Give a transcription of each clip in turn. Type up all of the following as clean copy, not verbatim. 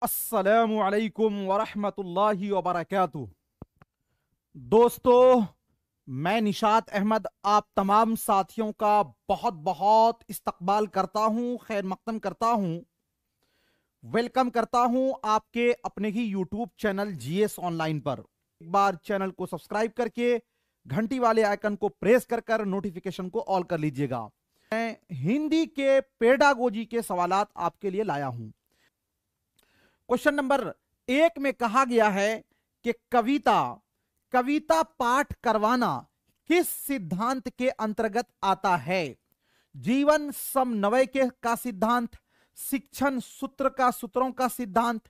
अस्सलामु अलैकुम वरहमतुल्लाहि वबरकातुह। दोस्तों, मैं निशात अहमद आप तमाम साथियों का बहुत बहुत इस्तकबाल करता हूं, खैर मकदम करता हूं, वेलकम करता हूं आपके अपने ही यूट्यूब चैनल जीएस ऑनलाइन पर। एक बार चैनल को सब्सक्राइब करके घंटी वाले आइकन को प्रेस कर कर नोटिफिकेशन को ऑल कर लीजिएगा। मैं हिंदी के पेडागोजी के सवालात आपके लिए लाया हूं। क्वेश्चन नंबर 1 में कहा गया है कि कविता पाठ करवाना किस सिद्धांत के अंतर्गत आता है? जीवन समन्वय के का सिद्धांत, शिक्षण सूत्रों का सिद्धांत,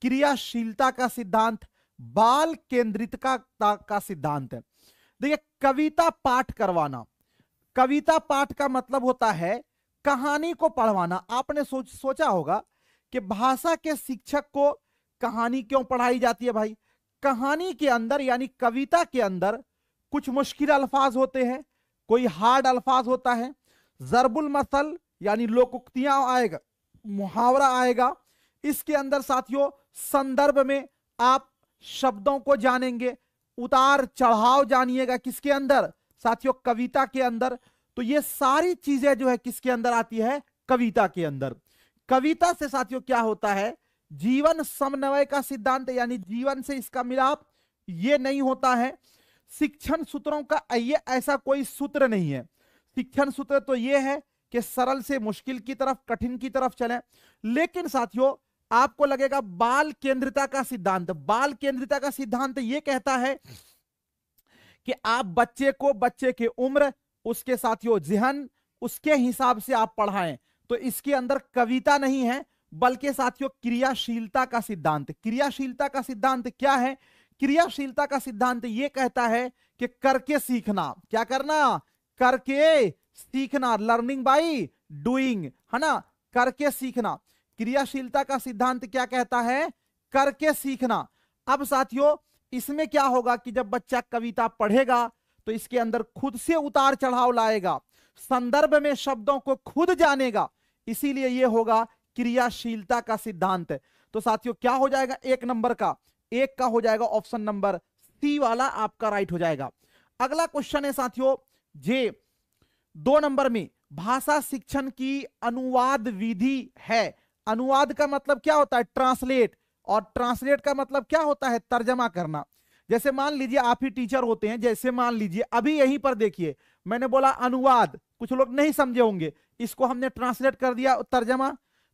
क्रियाशीलता का सिद्धांत, बाल केंद्रितता का सिद्धांत। देखिए, कविता पाठ करवाना, कविता पाठ का मतलब होता है कहानी को पढ़वाना। आपने सोचा होगा कि भाषा के शिक्षक को कहानी क्यों पढ़ाई जाती है भाई? कहानी के अंदर यानी कविता के अंदर कुछ मुश्किल अल्फाज होते हैं, कोई हार्ड अल्फाज होता है, जरबुल मसल यानी लोकोक्तियां आएगा, मुहावरा आएगा। इसके अंदर साथियों संदर्भ में आप शब्दों को जानेंगे, उतार चढ़ाव जानिएगा किसके अंदर साथियों? कविता के अंदर। तो ये सारी चीजें जो है किसके अंदर आती है? कविता के अंदर। कविता से साथियों क्या होता है? जीवन समन्वय का सिद्धांत यानी जीवन से इसका मिलाप ये नहीं होता है। शिक्षण सूत्रों का ये ऐसा कोई सूत्र नहीं है। शिक्षण सूत्र तो ये है कि सरल से मुश्किल की तरफ, कठिन की तरफ चलें। लेकिन साथियों आपको लगेगा बाल केंद्रिता का सिद्धांत, बाल केंद्रिता का सिद्धांत ये कहता है कि आप बच्चे को बच्चे के उम्र, उसके साथियों ज़हन, उसके हिसाब से आप पढ़ाएं। तो इसके अंदर कविता नहीं है बल्कि साथियों क्रियाशीलता का सिद्धांत। क्रियाशीलता का सिद्धांत क्या है? क्रियाशीलता का सिद्धांत यह कहता है कि करके सीखना। क्या करना? करके सीखना, लर्निंग बाय डूइंग, है ना? करके सीखना। क्रियाशीलता का सिद्धांत क्या कहता है? करके सीखना। अब साथियों इसमें क्या होगा कि जब बच्चा कविता पढ़ेगा तो इसके अंदर खुद से उतार चढ़ाव लाएगा, संदर्भ में शब्दों को खुद जानेगा, इसीलिए यह होगा क्रियाशीलता का सिद्धांत। तो साथियों क्या हो जाएगा? 1 नंबर का, 1 का हो जाएगा ऑप्शन नंबर सी वाला आपका राइट हो जाएगा। अगला क्वेश्चन है साथियों जे 2 नंबर में, भाषा शिक्षण की अनुवाद विधि है। अनुवाद का मतलब क्या होता है? ट्रांसलेट। और ट्रांसलेट का मतलब क्या होता है? तर्जमा करना। जैसे मान लीजिए आप ही टीचर होते हैं, जैसे मान लीजिए अभी यहीं पर देखिए मैंने बोला अनुवाद, कुछ लोग नहीं समझे होंगे, इसको हमने ट्रांसलेट कर दिया तर्जमा।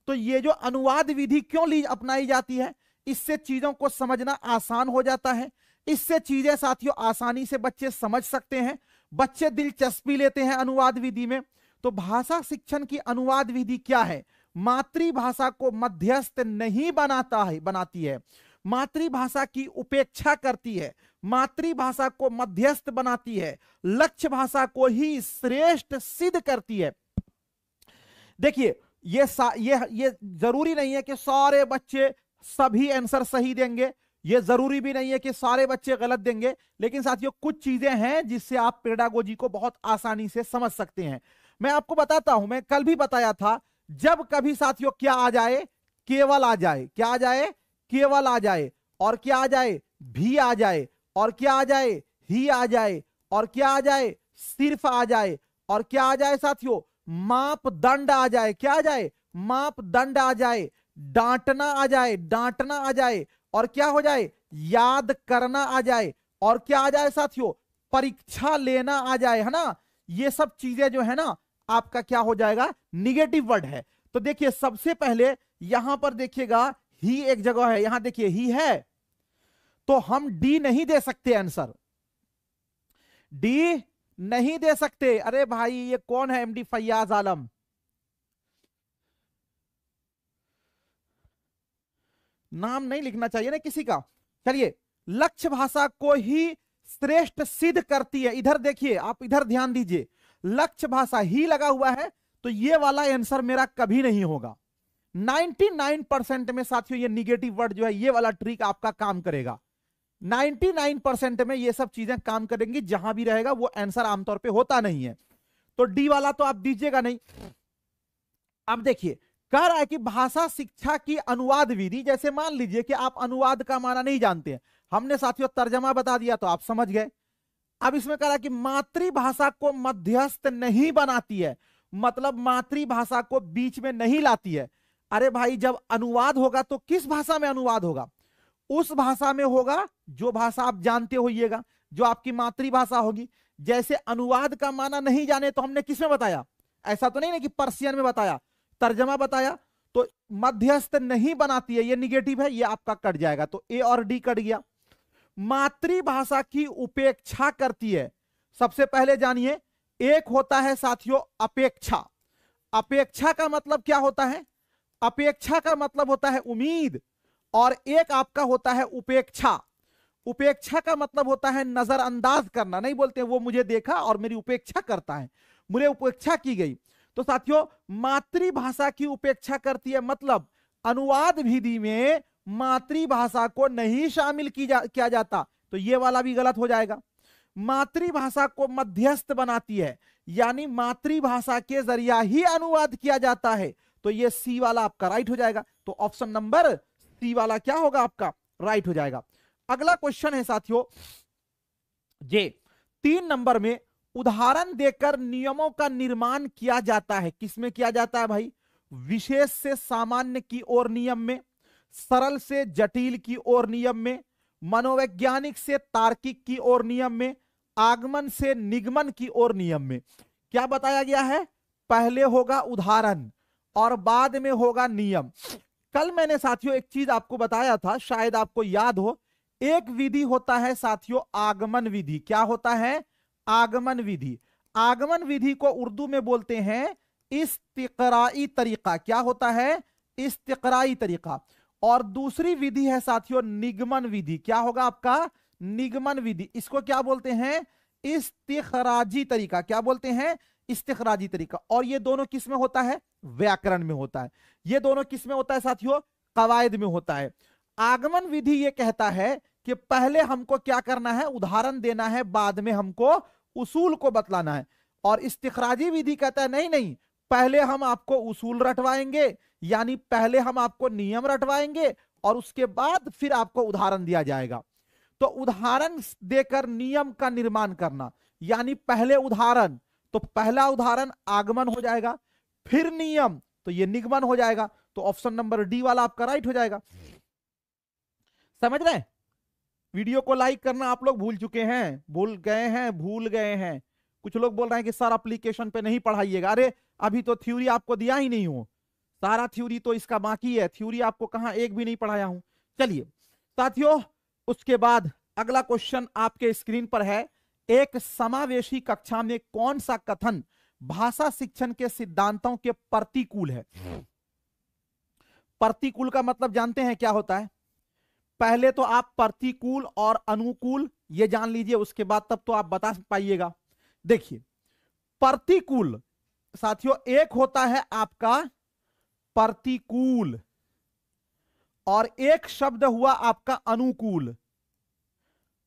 तो ये जो अनुवाद विधि क्यों अपनाई जाती है? इससे चीजों को समझना आसान हो जाता है, इससे चीजें साथियों आसानी से बच्चे समझ सकते हैं, बच्चे दिलचस्पी लेते हैं अनुवाद विधि में। तो भाषा शिक्षण की अनुवाद विधि क्या है? मातृभाषा को मध्यस्थ नहीं बनाती है, मातृभाषा की उपेक्षा करती है, मातृभाषा को मध्यस्थ बनाती है, लक्ष्य भाषा को ही श्रेष्ठ सिद्ध करती है। देखिए ये जरूरी नहीं है कि सारे बच्चे सभी आंसर सही देंगे, ये जरूरी भी नहीं है कि सारे बच्चे गलत देंगे, लेकिन साथियों कुछ चीजें हैं जिससे आप पेडागोजी को बहुत आसानी से समझ सकते हैं। मैं आपको बताता हूं, मैं कल भी बताया था, जब कभी साथियों क्या आ जाए? केवल आ जाए। क्या आ जाए? केवल आ जाए। और क्या आ जाए? भी आ जाए। और क्या आ जाए? ही आ जाए। और क्या आ जाए? सिर्फ आ जाए। और क्या आ जाए साथियों? मापदंड आ जाए। क्या आ जाए? मापदंड आ जाए। डांटना आ जाए, डांटना आ जाए। और क्या हो जाए? याद करना आ जाए। और क्या आ जाए साथियों? परीक्षा लेना आ जाए, है ना? ये सब चीजें जो है ना आपका क्या हो जाएगा? निगेटिव वर्ड है। तो देखिए सबसे पहले यहां पर देखिएगा ही एक जगह है, यहां देखिए ही है, तो हम डी नहीं दे सकते, आंसर डी नहीं दे सकते। अरे भाई ये कौन है? एमडी फैयाज आलम। नाम नहीं लिखना चाहिए ना किसी का। चलिए, लक्ष्य भाषा को ही श्रेष्ठ सिद्ध करती है। इधर देखिए, आप इधर ध्यान दीजिए, लक्ष्य भाषा ही लगा हुआ है, तो ये वाला आंसर मेरा कभी नहीं होगा। 99% में साथियों ये निगेटिव वर्ड जो है, ये वाला ट्रिक आपका काम करेगा। 99% में ये सब चीजें काम करेंगी, जहां भी रहेगा वो आंसर आमतौर पे होता नहीं है। तो डी वाला तो आप दीजिएगा नहीं। अब देखिए कह रहा है कि भाषा शिक्षा की अनुवाद विधि, जैसे मान लीजिए कि आप अनुवाद का माना नहीं जानते हैं, हमने साथियों तर्जमा बता दिया तो आप समझ गए। अब इसमें कह रहा है कि मातृभाषा को मध्यस्थ नहीं बनाती है, मतलब मातृभाषा को बीच में नहीं लाती है। अरे भाई, जब अनुवाद होगा तो किस भाषा में अनुवाद होगा? उस भाषा में होगा जो भाषा आप जानते होइएगा, जो आपकी मातृभाषा होगी। जैसे अनुवाद का माना नहीं जाने तो हमने किसमें बताया? ऐसा तो नहीं ना कि पर्शियन में बताया, तर्जमा बताया। तो मध्यस्थ नहीं बनाती है, ये निगेटिव है, ये आपका कट जाएगा, तो ए और डी कट गया। मातृभाषा की उपेक्षा करती है, सबसे पहले जानिए, एक होता है साथियों अपेक्षा। अपेक्षा का मतलब क्या होता है? अपेक्षा का मतलब होता है उम्मीद, और एक आपका होता है उपेक्षा। उपेक्षा का मतलब होता है नजरअंदाज करना। नहीं बोलते वो मुझे देखा और मेरी उपेक्षा करता है, मुझे उपेक्षा की गई। तो साथियों मातृभाषा की उपेक्षा करती है, मतलब अनुवाद विधि में मातृभाषा को नहीं शामिल किया जाता, तो ये वाला भी गलत हो जाएगा। मातृभाषा को मध्यस्थ बनाती है, यानी मातृभाषा के जरिया ही अनुवाद किया जाता है, तो ये सी वाला आपका राइट हो जाएगा। तो ऑप्शन नंबर सी वाला क्या होगा आपका? राइट हो जाएगा। अगला क्वेश्चन है साथियों जे 3 नंबर में, उदाहरण देकर नियमों का निर्माण किया जाता है। किसमें किया जाता है भाई? विशेष से सामान्य की ओर नियम में, सरल से जटिल की ओर नियम में, मनोवैज्ञानिक से तार्किक की ओर नियम में, आगमन से निगमन की ओर नियम में। क्या बताया गया है? पहले होगा उदाहरण और बाद में होगा नियम। कल मैंने साथियों एक चीज आपको बताया था, शायद आपको याद हो। एक विधि होता है साथियों आगमन विधि। क्या होता है? आगमन विधि। आगमन विधि को उर्दू में बोलते हैं इस्तिक़राई तरीका। क्या होता है? इस्तिक़राई तरीका। और दूसरी विधि है साथियों निगमन विधि। क्या होगा आपका? निगमन विधि। इसको क्या बोलते हैं? इस्तिख़राजी तरीका। क्या बोलते हैं? इस्तिख़राजी तरीका। और ये दोनों किस में होता है? व्याकरण में होता है। ये दोनों किस में होता है साथियों? कवायद में होता है। आगमन विधि ये कहता है कि पहले हमको क्या करना है? उदाहरण देना है, बाद में हमको उसूल को बतलाना है। और इस्तिख़राजी विधि कहता है नहीं नहीं, पहले हम आपको उसूल रटवाएंगे, यानी पहले हम आपको नियम रटवाएंगे और उसके बाद फिर आपको उदाहरण दिया जाएगा। तो उदाहरण देकर नियम का निर्माण करना, यानी पहले उदाहरण, तो पहला उदाहरण आगमन हो जाएगा, फिर नियम, तो ये निगमन हो जाएगा। तो ऑप्शन नंबर डी वाला आपका राइट हो जाएगा। समझ रहे हैं? वीडियो को लाइक करना आप लोग भूल चुके हैं, भूल गए हैं। कुछ लोग बोल रहे हैं कि सर एप्लीकेशन पे नहीं पढ़ाइएगा। अरे अभी तो थ्योरी आपको दिया ही नहीं हो, सारा थ्योरी तो इसका बाकी है। थ्योरी आपको कहां एक भी नहीं पढ़ाया हूं। चलिए साथियों, उसके बाद अगला क्वेश्चन आपके स्क्रीन पर है। एक समावेशी कक्षा में कौन सा कथन भाषा शिक्षण के सिद्धांतों के प्रतिकूल है? प्रतिकूल का मतलब जानते हैं क्या होता है? पहले तो आप प्रतिकूल और अनुकूल ये जान लीजिए, उसके बाद तब तो आप बता पाइएगा। देखिए प्रतिकूल साथियों, एक होता है आपका प्रतिकूल और एक शब्द हुआ आपका अनुकूल।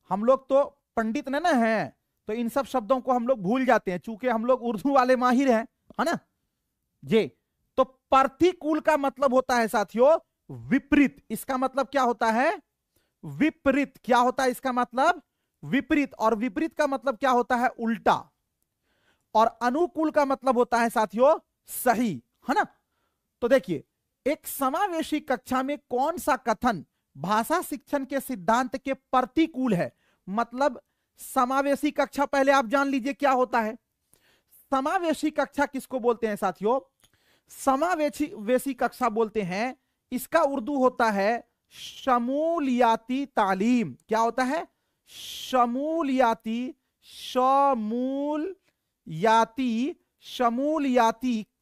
हम लोग तो पंडित न है, तो इन सब शब्दों को हम लोग भूल जाते हैं, चूंकि हम लोग उर्दू वाले माहिर हैं, है ना जी। तो प्रतिकूल का मतलब होता है साथियों विपरीत। इसका मतलब क्या होता है? विपरीत। क्या होता है इसका मतलब? विपरीत। और विपरीत का मतलब क्या होता है? उल्टा। और अनुकूल का मतलब होता है साथियों सही, है ना। तो देखिए, एक समावेशी कक्षा में कौन सा कथन भाषा शिक्षण के सिद्धांत के प्रतिकूल है? मतलब समावेशी कक्षा पहले आप जान लीजिए क्या होता है। समावेशी कक्षा किसको बोलते हैं साथियों? समावेशी कक्षा बोलते हैं, इसका उर्दू होता है शमूलियाती तालीम। क्या होता है? शमूलियाती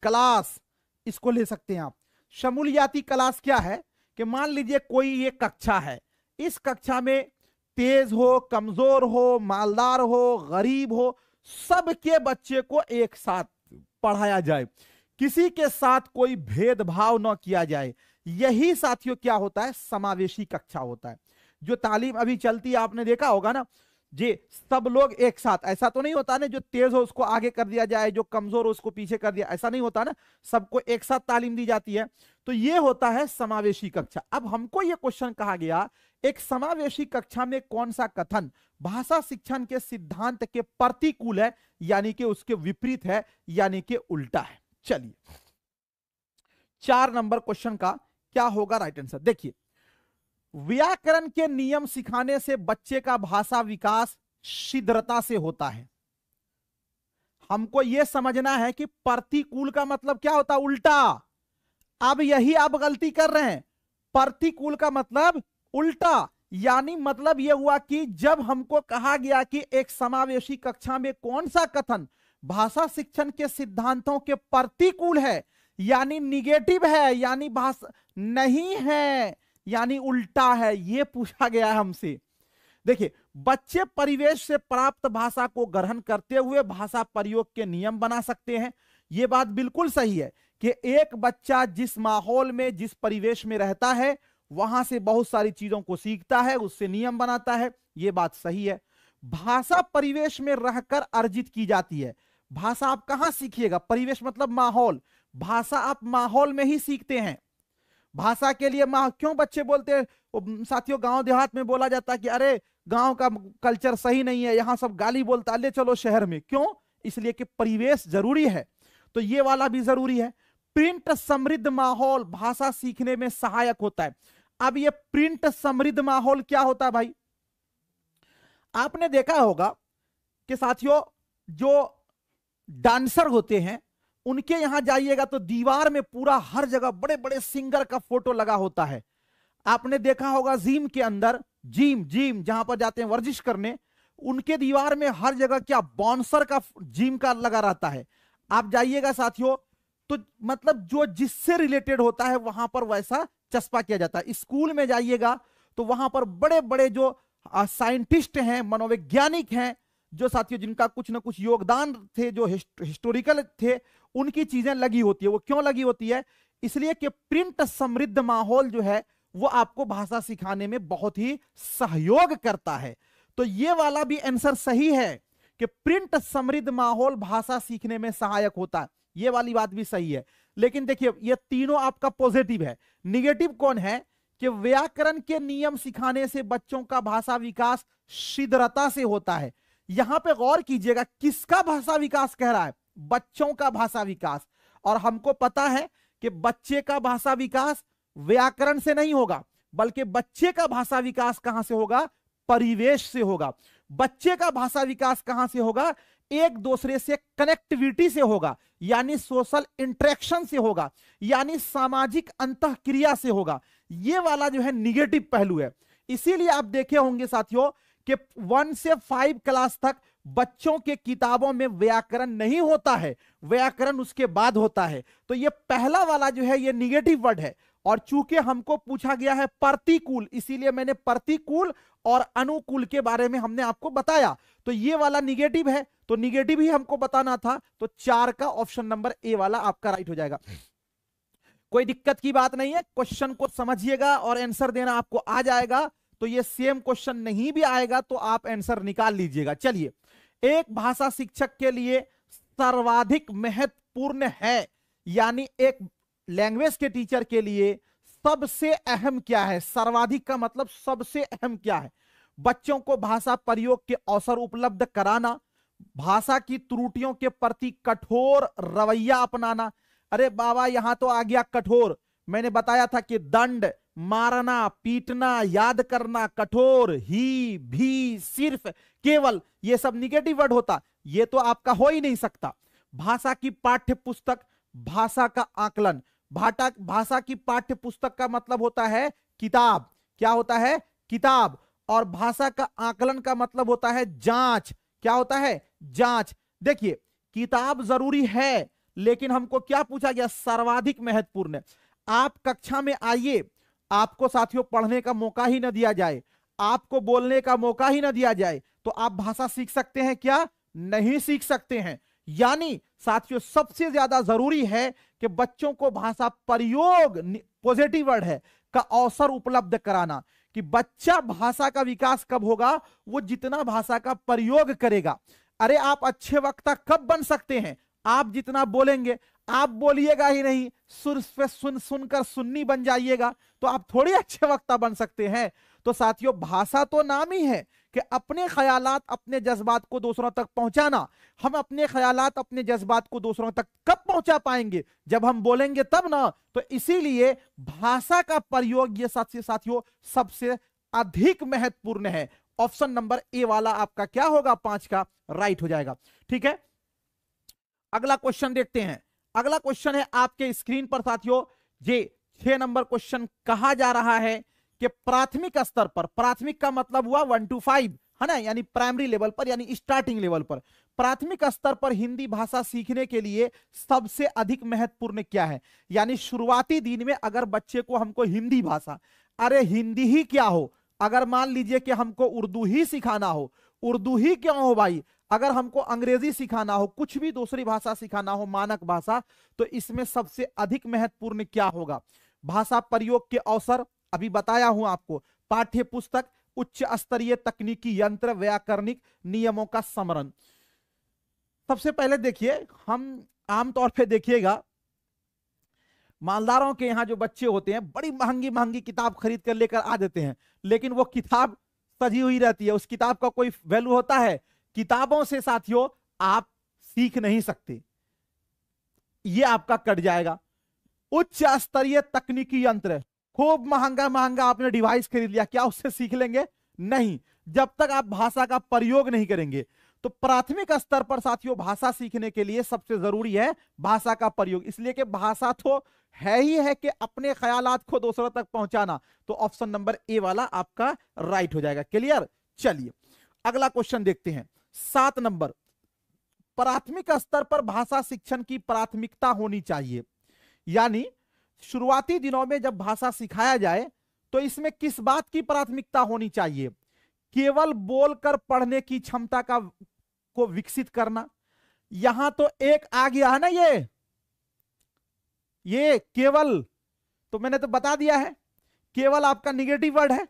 क्लास, इसको ले सकते हैं आप। शमूलियाती क्लास क्या है कि मान लीजिए कोई ये कक्षा है, इस कक्षा में तेज हो, कमजोर हो, मालदार हो, गरीब हो, सबके बच्चे को एक साथ पढ़ाया जाए, किसी के साथ कोई भेदभाव न किया जाए। यही साथियों क्या होता है? समावेशी कक्षा होता है। जो तालीम अभी चलती है आपने देखा होगा ना, जी सब लोग एक साथ, ऐसा तो नहीं होता ना जो तेज हो उसको आगे कर दिया जाए, जो कमजोर हो उसको पीछे कर दिया, ऐसा नहीं होता ना, सबको एक साथ तालीम दी जाती है। तो ये होता है समावेशी कक्षा। अब हमको ये क्वेश्चन कहा गया, एक समावेशी कक्षा में कौन सा कथन भाषा शिक्षण के सिद्धांत के प्रतिकूल है, यानी कि उसके विपरीत है, यानी कि उल्टा है। चलिए 4 नंबर क्वेश्चन का क्या होगा राइट आंसर, देखिए व्याकरण के नियम सिखाने से बच्चे का भाषा विकास शीघ्रता से होता है। हमको यह समझना है कि प्रतिकूल का मतलब क्या होता है, उल्टा। अब यही आप गलती कर रहे हैं, प्रतिकूल का मतलब उल्टा, यानी मतलब यह हुआ कि जब हमको कहा गया कि एक समावेशी कक्षा में कौन सा कथन भाषा शिक्षण के सिद्धांतों के प्रतिकूल है, यानी निगेटिव है, यानी भाषा नहीं है, यानी उल्टा है, यह पूछा गया है हमसे। देखिए बच्चे परिवेश से प्राप्त भाषा को ग्रहण करते हुए भाषा प्रयोग के नियम बना सकते हैं। यह बात बिल्कुल सही है कि एक बच्चा जिस माहौल में, जिस परिवेश में रहता है वहां से बहुत सारी चीजों को सीखता है, उससे नियम बनाता है, यह बात सही है। भाषा परिवेश में रहकर अर्जित की जाती है। भाषा आप कहां सीखिएगा, परिवेश मतलब माहौल, भाषा आप माहौल में ही सीखते हैं। भाषा के लिए क्यों बच्चे बोलते हैं, साथियों गांव देहात में बोला जाता है कि अरे गांव का कल्चर सही नहीं है, यहां सब गाली बोलता, ले चलो शहर में, क्यों, इसलिए कि परिवेश जरूरी है। तो ये वाला भी जरूरी है। प्रिंट समृद्ध माहौल भाषा सीखने में सहायक होता है। अब ये प्रिंट समृद्ध माहौल क्या होता है भाई, आपने देखा होगा कि साथियों जो डांसर होते हैं उनके यहां जाइएगा तो दीवार में पूरा हर जगह बड़े बड़े सिंगर का फोटो लगा होता है। आपने देखा होगा जिम के अंदर, जिम जहां पर जाते हैं वर्जिश करने, उनके दीवार में हर जगह क्या बाउंसर का जिम का लगा रहता है। आप जाइएगा साथियों तो मतलब जो जिससे रिलेटेड होता है वहां पर वैसा चस्पा किया जाता है। स्कूल में जाइएगा तो वहां पर बड़े बड़े जो साइंटिस्ट हैं, मनोवैज्ञानिक हैं, जो साथियों जिनका कुछ ना कुछ योगदान थे, जो हिस्टोरिकल थे, उनकी चीजें लगी होती है। वो क्यों लगी होती है, इसलिए कि प्रिंट समृद्ध माहौल जो है वो आपको भाषा सिखाने में बहुत ही सहयोग करता है। तो ये वाला भी आंसर सही है कि प्रिंट समृद्ध माहौल भाषा सीखने में सहायक होता है, ये वाली बात भी सही है। लेकिन देखिए ये तीनों आपका पॉजिटिव है। निगेटिव कौन है कि व्याकरण के नियम सिखाने से बच्चों का भाषा विकास शीघ्रता से होता है। यहां पे गौर कीजिएगा, किसका भाषा विकास कह रहा है, बच्चों का भाषा विकास। और हमको पता है कि बच्चे का भाषा विकास व्याकरण से नहीं होगा, बल्कि बच्चे का भाषा विकास कहां से होगा, परिवेश से होगा। बच्चे का भाषा विकास कहां से होगा, एक दूसरे से कनेक्टिविटी से होगा, यानी सोशल इंटरेक्शन से होगा, यानी सामाजिक अंतःक्रिया से होगा। यह वाला जो है निगेटिव पहलू है। इसीलिए आप देखे होंगे साथियों कि 1 से 5 क्लास तक बच्चों के किताबों में व्याकरण नहीं होता है, व्याकरण उसके बाद होता है। तो ये पहला वाला जो है ये निगेटिव वर्ड है। और चूंकि हमको पूछा गया है प्रतिकूल, इसीलिए मैंने प्रतिकूल और अनुकूल के बारे में हमने आपको बताया। तो ये वाला निगेटिव है, तो निगेटिव ही हमको बताना था। तो 4 का ऑप्शन नंबर ए वाला आपका राइट हो जाएगा। कोई दिक्कत की बात नहीं है, क्वेश्चन को समझिएगा और आंसर देना आपको आ जाएगा। तो ये सेम क्वेश्चन नहीं भी आएगा तो आप आंसर निकाल लीजिएगा। चलिए, एक भाषा शिक्षक के लिए सर्वाधिक महत्वपूर्ण है, यानी एक लैंग्वेज के टीचर के लिए सबसे अहम क्या है, सर्वाधिक का मतलब सबसे अहम क्या है, बच्चों को भाषा प्रयोग के अवसर उपलब्ध कराना, भाषा की त्रुटियों के प्रति कठोर रवैया अपनाना। अरे बाबा यहां तो आ गया कठोर, मैंने बताया था कि दंड, मारना, पीटना, याद करना, कठोर, ही, भी, सिर्फ, केवल, ये सब निगेटिव वर्ड होता, ये तो आपका हो ही नहीं सकता। भाषा की पाठ्य पुस्तक, भाषा का आकलन, भाषा की पाठ्य पुस्तक का मतलब होता है किताब, क्या होता है, किताब। और भाषा का आकलन का मतलब होता है जांच, क्या होता है, जांच। देखिए किताब जरूरी है, लेकिन हमको क्या पूछा गया, सर्वाधिक महत्वपूर्ण। आप कक्षा में आइए, आपको साथियों पढ़ने का मौका ही ना दिया जाए, आपको बोलने का मौका ही ना दिया जाए, तो आप भाषा सीख सकते हैं क्या, नहीं सीख सकते हैं। यानी साथियों सबसे ज्यादा जरूरी है कि बच्चों को भाषा प्रयोग, पॉजिटिव वर्ड है, का अवसर उपलब्ध कराना। कि बच्चा भाषा का विकास कब होगा, वो जितना भाषा का प्रयोग करेगा। अरे आप अच्छे वक्ता कब बन सकते हैं, आप जितना बोलेंगे। आप बोलिएगा ही नहीं, सुर पे सुन सुनकर सुन्नी बन जाइएगा, तो आप थोड़ी अच्छे वक्ता बन सकते हैं। तो साथियों, भाषा तो नाम ही है कि अपने ख्यालात, अपने जज्बात को दूसरों तक पहुंचाना। हम अपने ख्यालात, अपने जज्बात को दूसरों तक कब पहुंचा पाएंगे, जब हम बोलेंगे तब ना। तो इसीलिए भाषा का प्रयोग ये साथियों सबसे अधिक महत्वपूर्ण है। ऑप्शन नंबर ए वाला आपका क्या होगा, 5 का राइट हो जाएगा। ठीक है, अगला क्वेश्चन देखते हैं। अगला क्वेश्चन है आपके स्क्रीन पर साथियों, जे 6 नंबर क्वेश्चन कहा जा रहा है कि प्राथमिक स्तर पर, प्राथमिक का मतलब हुआ 1 to 5 है ना, यानी प्राइमरी लेवल पर, यानी स्टार्टिंग लेवल पर, प्राथमिक स्तर पर हिंदी भाषा सीखने के लिए सबसे अधिक महत्वपूर्ण क्या है। यानी शुरुआती दिन में अगर बच्चे को हमको हिंदी भाषा, अरे हिंदी ही क्या हो, अगर मान लीजिए कि हमको उर्दू ही सिखाना हो, उर्दू ही क्यों हो भाई, अगर हमको अंग्रेजी सिखाना हो, कुछ भी दूसरी भाषा सिखाना हो, मानक भाषा, तो इसमें सबसे अधिक महत्वपूर्ण क्या होगा। भाषा प्रयोग के अवसर अभी बताया हूं आपको, पाठ्य पुस्तक, उच्च स्तरीय तकनीकी यंत्र, व्याकरणिक नियमों का स्मरण। सबसे पहले देखिए, हम आमतौर पे देखिएगा मालदारों के यहाँ जो बच्चे होते हैं, बड़ी महंगी महंगी किताब खरीद कर लेकर आ देते हैं, लेकिन वो किताब सजी हुई रहती है, उस किताब का कोई वैल्यू होता है। किताबों से साथियों आप सीख नहीं सकते, ये आपका कट जाएगा। उच्च स्तरीय तकनीकी यंत्र, खूब महंगा महंगा आपने डिवाइस खरीद लिया, क्या उससे सीख लेंगे? नहीं, जब तक आप भाषा का प्रयोग नहीं करेंगे। तो प्राथमिक स्तर पर साथियों भाषा सीखने के लिए सबसे जरूरी है भाषा का प्रयोग, इसलिए कि भाषा तो है ही है कि अपने ख्यालात को दूसरों तक पहुंचाना। तो ऑप्शन नंबर ए वाला आपका राइट हो जाएगा। क्लियर? चलिए अगला क्वेश्चन देखते हैं। 7 नंबर, प्राथमिक स्तर पर भाषा शिक्षण की प्राथमिकता होनी चाहिए, यानी शुरुआती दिनों में जब भाषा सिखाया जाए तो इसमें किस बात की प्राथमिकता होनी चाहिए? केवल बोलकर पढ़ने की क्षमता को विकसित करना। यहां तो एक आ गया है ना, ये केवल, तो मैंने तो बता दिया है केवल आपका निगेटिव वर्ड है,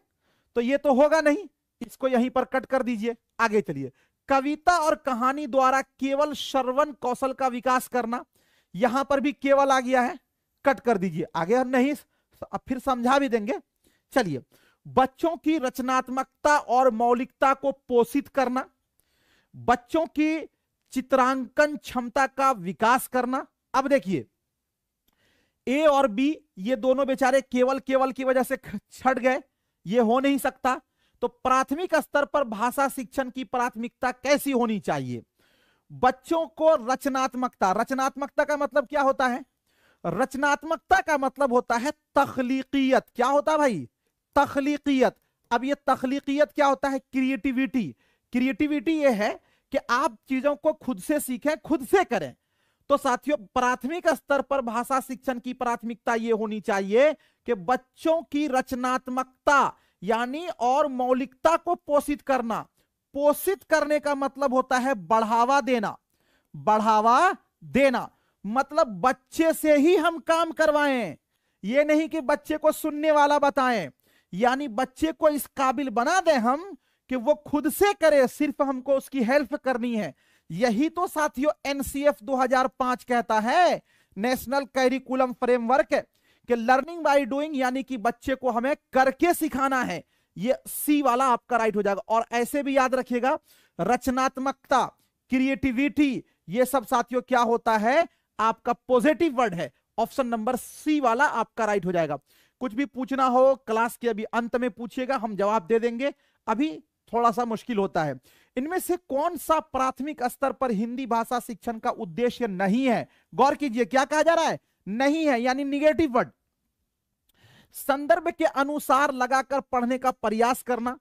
तो ये तो होगा नहीं, इसको यहीं पर कट कर दीजिए। आगे चलिए, कविता और कहानी द्वारा केवल श्रवण कौशल का विकास करना, यहां पर भी केवल आ गया है, कट कर दीजिए। आगे हम नहीं, अब फिर समझा भी देंगे। चलिए, बच्चों की रचनात्मकता और मौलिकता को पोषित करना, बच्चों की चित्रांकन क्षमता का विकास करना। अब देखिए, ए और बी ये दोनों बेचारे केवल केवल की वजह से छट गए, ये हो नहीं सकता। तो प्राथमिक स्तर पर भाषा शिक्षण की प्राथमिकता कैसी होनी चाहिए? बच्चों को रचनात्मकता, रचनात्मकता का मतलब क्या होता है? रचनात्मकता का मतलब होता है तख्लीकियत। क्या होता है भाई? तख्लीकियत। अब ये तख्लीकियत क्या होता है? क्रिएटिविटी। क्रिएटिविटी ये है कि आप चीजों को खुद से सीखें, खुद से करें। तो साथियों, प्राथमिक स्तर पर भाषा शिक्षण की प्राथमिकता यह होनी चाहिए कि बच्चों की रचनात्मकता यानी और मौलिकता को पोषित करना। पोषित करने का मतलब होता है बढ़ावा देना। बढ़ावा देना मतलब बच्चे से ही हम काम करवाएं, ये नहीं कि बच्चे को सुनने वाला बताएं, यानी बच्चे को इस काबिल बना दें हम कि वो खुद से करे, सिर्फ हमको उसकी हेल्प करनी है। यही तो साथियों एनसीएफ 2005 कहता है, नेशनल करिकुलम फ्रेमवर्क, कि लर्निंग बाय डूइंग, यानी कि बच्चे को हमें करके सिखाना है। ये सी वाला आपका राइट हो जाएगा। और ऐसे भी याद रखिएगा, रचनात्मकता, क्रिएटिविटी, ये सब साथियों क्या होता है? आपका पॉजिटिव वर्ड है। ऑप्शन नंबर सी वाला आपका राइट हो जाएगा। कुछ भी पूछना हो क्लास के अभी अंत में पूछिएगा, हम जवाब दे देंगे। अभी थोड़ा सा मुश्किल होता है। इनमें से कौन सा प्राथमिक स्तर पर हिंदी भाषा शिक्षण का उद्देश्य नहीं है? गौर कीजिए, क्या कहा जा रहा है? नहीं है, यानी निगेटिव वर्ड। संदर्भ के अनुसार लगाकर पढ़ने का प्रयास करना।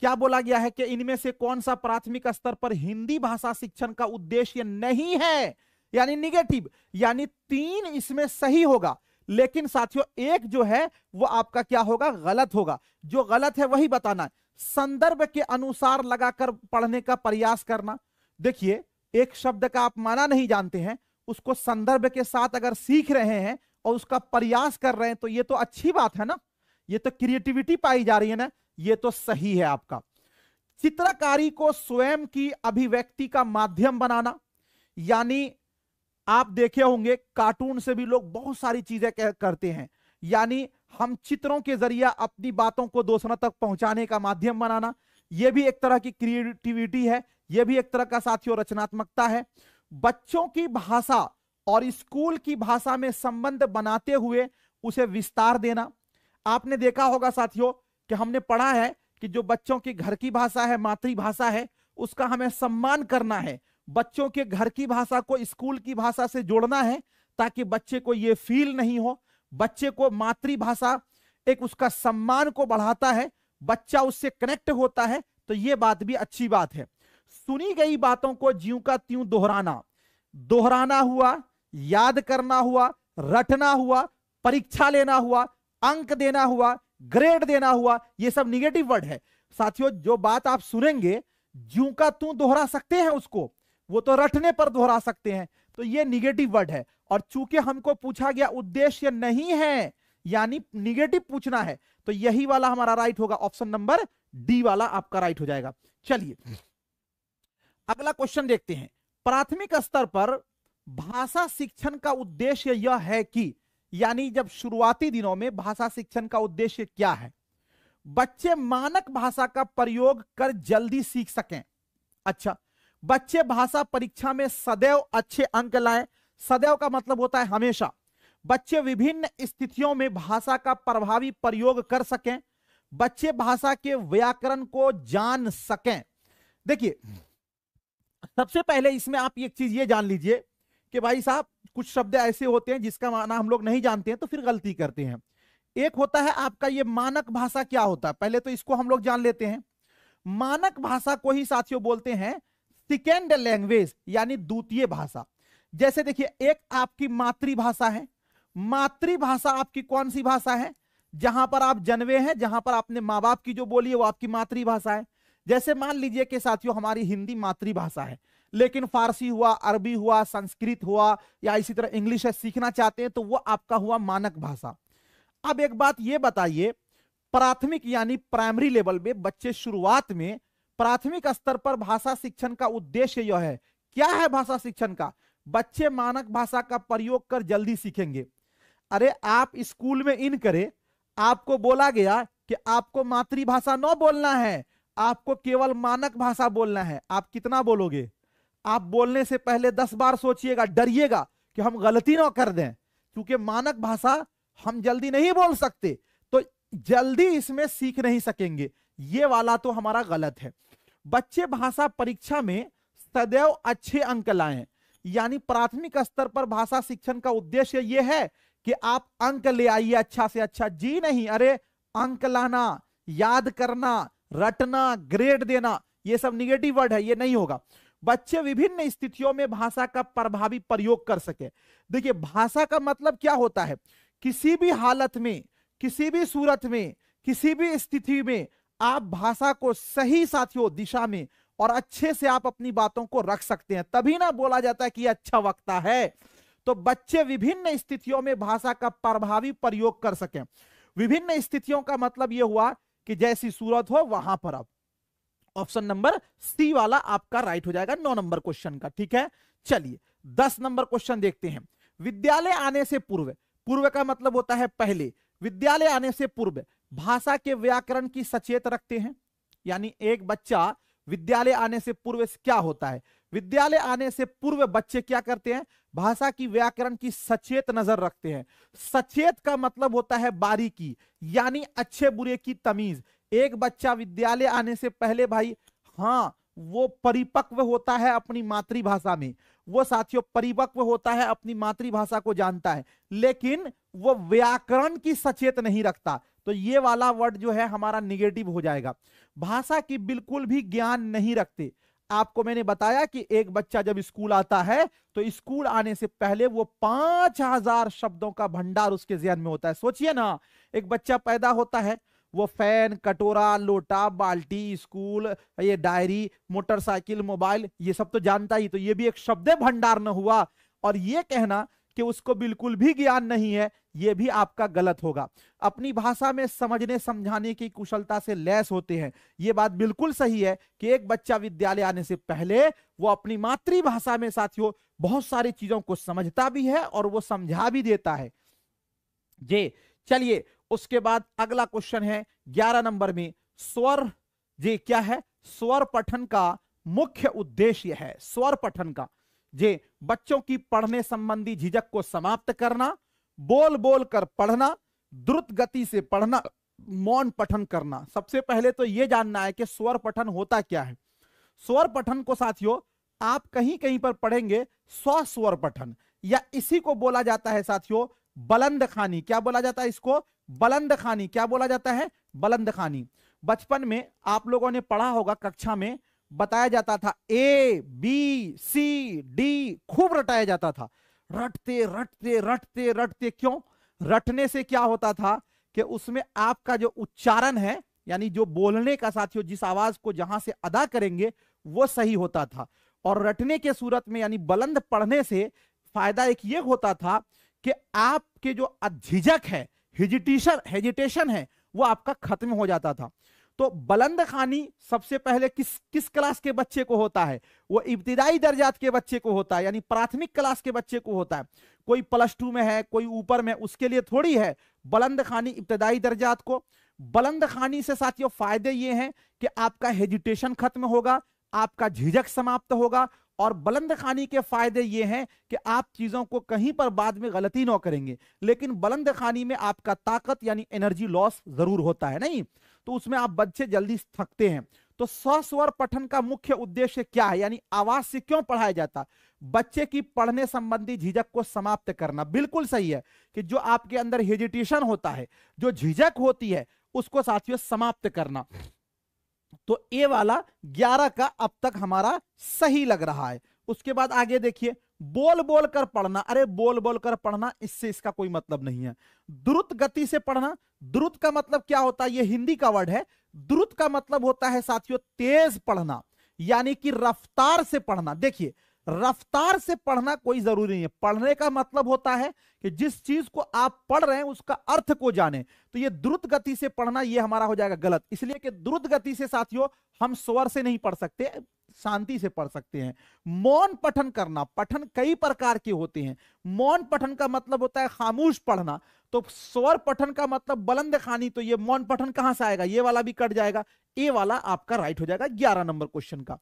क्या बोला गया है कि इनमें से कौन सा प्राथमिक स्तर पर हिंदी भाषा शिक्षण का उद्देश्य नहीं है, यानी निगेटिव, यानी 3 इसमें सही होगा। लेकिन साथियों एक जो है वो आपका क्या होगा? गलत होगा। जो गलत है वही बताना है। संदर्भ के अनुसार लगाकर पढ़ने का प्रयास करना। देखिए, एक शब्द का आप माना नहीं जानते हैं, उसको संदर्भ के साथ अगर सीख रहे हैं और उसका प्रयास कर रहे हैं तो ये तो अच्छी बात है ना, ये तो क्रिएटिविटी पाई जा रही है ना, ये तो सही है आपका। चित्रकारी को स्वयं की अभिव्यक्ति का माध्यम बनाना, यानी आप देखे होंगे कार्टून से भी लोग बहुत सारी चीजें करते हैं, यानी हम चित्रों के जरिए अपनी बातों को दूसरों तक पहुंचाने का माध्यम बनाना, यह भी एक तरह की क्रिएटिविटी है, यह भी एक तरह का साथियों रचनात्मकता है। बच्चों की भाषा और स्कूल की भाषा में संबंध बनाते हुए उसे विस्तार देना। आपने देखा होगा साथियों कि हमने पढ़ा है कि जो बच्चों की घर की भाषा है, मातृभाषा है, उसका हमें सम्मान करना है। बच्चों के घर की भाषा को स्कूल की भाषा से जोड़ना है ताकि बच्चे को यह फील नहीं हो। बच्चे को मातृभाषा एक उसका सम्मान को बढ़ाता है, बच्चा उससे कनेक्ट होता है, तो यह बात भी अच्छी बात है। सुनी गई बातों को ज्यों का त्यों दोहराना, दोहराना हुआ, याद करना हुआ, रटना हुआ, परीक्षा लेना हुआ, अंक देना हुआ, ग्रेड देना हुआ, यह सब निगेटिव वर्ड है साथियों। जो बात आप सुनेंगे ज्यों का त्यों दोहरा सकते हैं उसको, वो तो रटने पर दोहरा सकते हैं, तो ये निगेटिव वर्ड है। और चूंकि हमको पूछा गया उद्देश्य नहीं है, यानी निगेटिव पूछना है, तो यही वाला हमारा राइट होगा, ऑप्शन नंबर डी वाला आपका राइट हो जाएगा। चलिए अगला क्वेश्चन देखते हैं। प्राथमिक स्तर पर भाषा शिक्षण का उद्देश्य यह है कि, यानी जब शुरुआती दिनों में भाषा शिक्षण का उद्देश्य क्या है, बच्चे मानक भाषा का प्रयोग कर जल्दी सीख सकें। अच्छा, बच्चे भाषा परीक्षा में सदैव अच्छे अंक लाएं। सदैव का मतलब होता है हमेशा। बच्चे विभिन्न स्थितियों में भाषा का प्रभावी प्रयोग कर सकें। बच्चे भाषा के व्याकरण को जान सकें। देखिए सबसे पहले इसमें आप एक चीज ये जान लीजिए कि भाई साहब कुछ शब्द ऐसे होते हैं जिसका माना हम लोग नहीं जानते हैं तो फिर गलती करते हैं। एक होता है आपका ये मानक भाषा क्या होता है, पहले तो इसको हम लोग जान लेते हैं। मानक भाषा को ही साथियों बोलते हैं सेकेंड लैंग्वेज, यानी द्वितीय भाषा। जैसे देखिए एक आपकी मातृभाषा है। मातृभाषा आपकी कौन सी भाषा है? जहां पर आप जन्मे हैं, जहां पर आपने माँ बाप की जो बोली है वो आपकी मातृभाषा है। जैसे मान लीजिए कि साथियों हमारी हिंदी मातृभाषा है, लेकिन फारसी हुआ, अरबी हुआ, संस्कृत हुआ, या इसी तरह इंग्लिश है सीखना चाहते हैं तो वो आपका हुआ मानक भाषा। अब एक बात ये बताइए, प्राथमिक यानी प्राइमरी लेवल में बच्चे शुरुआत में प्राथमिक स्तर पर भाषा शिक्षण का उद्देश्य यह है, क्या है भाषा शिक्षण का? बच्चे मानक भाषा का प्रयोग कर जल्दी सीखेंगे। अरे आप स्कूल में इन करे, आपको बोला गया कि आपको मातृभाषा न बोलना है, आपको केवल मानक भाषा बोलना है। आप कितना बोलोगे? आप बोलने से पहले 10 बार सोचिएगा, डरिएगा कि हम गलती ना कर दें, क्योंकि मानक भाषा हम जल्दी नहीं बोल सकते, तो जल्दी इसमें सीख नहीं सकेंगे। ये वाला तो हमारा गलत है। बच्चे भाषा परीक्षा में सदैव अच्छे अंक लाएं, यानी प्राथमिक स्तर पर भाषा शिक्षण का उद्देश्य यह है कि आप अंक ले आइए अच्छा से अच्छा। जी नहीं, अरे अंक लाना, याद करना, रटना, ग्रेड देना, ये सब निगेटिव वर्ड है, ये नहीं होगा। बच्चे विभिन्न स्थितियों में भाषा का प्रभावी प्रयोग कर सके। देखिए भाषा का मतलब क्या होता है? किसी भी हालत में, किसी भी सूरत में, किसी भी स्थिति में आप भाषा को सही साथियों दिशा में और अच्छे से आप अपनी बातों को रख सकते हैं, तभी ना बोला जाता है कि ये अच्छा वक्ता है। तो बच्चे विभिन्न स्थितियों में भाषा का प्रभावी प्रयोग कर सकें। विभिन्न स्थितियों का मतलब यह हुआ कि जैसी सूरत हो वहां पर आप, ऑप्शन नंबर सी वाला आपका राइट हो जाएगा 9 नंबर क्वेश्चन का। ठीक है, चलिए 10 नंबर क्वेश्चन देखते हैं। विद्यालय आने से पूर्व, पूर्व का मतलब होता है पहले, विद्यालय आने से पूर्व भाषा के व्याकरण की सचेत रखते हैं। यानी एक बच्चा विद्यालय आने से पूर्व क्या होता है? विद्यालय आने से पूर्व बच्चे क्या करते हैं? भाषा की व्याकरण की सचेत नजर रखते हैं। सचेत का मतलब होता है बारीकी, यानी अच्छे बुरे की तमीज। एक बच्चा विद्यालय आने से पहले भाई हाँ वो परिपक्व होता है अपनी मातृभाषा में, वो साथियों परिपक्व होता है, अपनी मातृभाषा को जानता है, लेकिन वो व्याकरण की सचेत नहीं रखता। तो ये वाला वर्ड जो है हमारा निगेटिव हो जाएगा। भाषा की बिल्कुल भी ज्ञान नहीं रखते। आपको मैंने बताया कि एक बच्चा जब स्कूल आता है तो स्कूल आने से पहले वो 5000 शब्दों का भंडार उसके ज़हन में होता है। सोचिए ना, एक बच्चा पैदा होता है, वो फैन, कटोरा, लोटा, बाल्टी, स्कूल, ये डायरी, मोटरसाइकिल, मोबाइल, ये सब तो जानता ही, तो ये भी एक शब्द भंडार न हुआ। और ये कहना कि उसको बिल्कुल भी ज्ञान नहीं है, यह भी आपका गलत होगा। अपनी भाषा में समझने समझाने की कुशलता से लैस होते हैं, यह बात बिल्कुल सही है कि एक बच्चा विद्यालय आने से पहले वो अपनी मातृभाषा में साथियों बहुत सारी चीजों को समझता भी है और वो समझा भी देता है जी। चलिए उसके बाद अगला क्वेश्चन है 11 नंबर में, स्वर जी क्या है? स्वर पठन का मुख्य उद्देश्य है, स्वर पठन का जे बच्चों की पढ़ने संबंधी झिझक को समाप्त करना, बोल बोल कर पढ़ना, द्रुत गति से पढ़ना, मौन पठन करना। सबसे पहले तो यह जानना है कि स्वर पठन होता क्या है। स्वर पठन को साथियों आप कहीं कहीं पर पढ़ेंगे स्वस्वर पठन, या इसी को बोला जाता है साथियों बुलंद खानी। क्या बोला जाता है इसको? बुलंद खानी। क्या बोला जाता है? बुलंद खानी। बचपन में आप लोगों ने पढ़ा होगा, कक्षा में बताया जाता था ए बी सी डी, खूब रटाया जाता था, रटते रटते रटते रटते। क्यों? रटने से क्या होता था कि उसमें आपका जो उच्चारण है, यानी जो बोलने का साथियों जिस आवाज को जहां से अदा करेंगे वो सही होता था। और रटने के सूरत में यानी बुलंद पढ़ने से फायदा एक ये होता था कि आपके जो झिझक है, हेजिटेशन है, वो आपका खत्म हो जाता था। तो बुलंद खानी सबसे पहले किस क्लास के बच्चे को होता है? वो इब्तिदाई दर्जात के बच्चे को होता है, यानी प्राथमिक क्लास के बच्चे को होता है। कोई +2 में है, कोई ऊपर में, उसके लिए थोड़ी है बुलंद खानी इब्तिदाई दर्जात को। बुलंद खानी से साथियों फायदे ये हैं कि आपका हेजिटेशन खत्म होगा, आपका झिझक समाप्त होगा, और बुलंद खानी के फायदे ये हैं कि आप चीजों को कहीं पर बाद में गलती न करेंगे। लेकिन बुलंद खानी में आपका ताकत यानी एनर्जी लॉस जरूर होता है, नहीं तो उसमें आप बच्चे जल्दी थकते हैं। तो स्वस्वर पठन का मुख्य उद्देश्य क्या है, यानी आवाज से क्यों पढ़ाया जाता? बच्चे की पढ़ने संबंधी झिझक को समाप्त करना। बिल्कुल सही है कि जो आपके अंदर हेजिटेशन होता है, जो झिझक होती है, उसको साथियों समाप्त करना। तो ये वाला 11 का अब तक हमारा सही लग रहा है। उसके बाद आगे देखिए, बोल बोल कर पढ़ना। अरे बोल बोल कर पढ़ना, इससे इसका कोई मतलब नहीं है। द्रुत गति से पढ़ना, द्रुत का मतलब क्या होता है? ये हिंदी का वर्ड है। द्रुत का मतलब होता है साथियों तेज पढ़ना, यानी कि रफ्तार से पढ़ना। देखिए रफ्तार से पढ़ना कोई जरूरी नहीं है। पढ़ने का मतलब होता है कि जिस चीज को आप पढ़ रहे हैं उसका अर्थ को जाने। तो ये द्रुत गति से पढ़ना ये हमारा हो जाएगा गलत, इसलिए कि द्रुत गति से साथियों हम स्वर से नहीं पढ़ सकते, शांति से पढ़ सकते हैं। मौन पठन करना, पठन कई प्रकार के होते हैं। मौन पठन का मतलब होता है खामोश पढ़ना। तो स्वर पठन का मतलब बुलंद खानी, तो ये मौन पठन कहां से आएगा? ये वाला भी कट जाएगा, ये वाला आपका राइट हो जाएगा 11 नंबर क्वेश्चन का।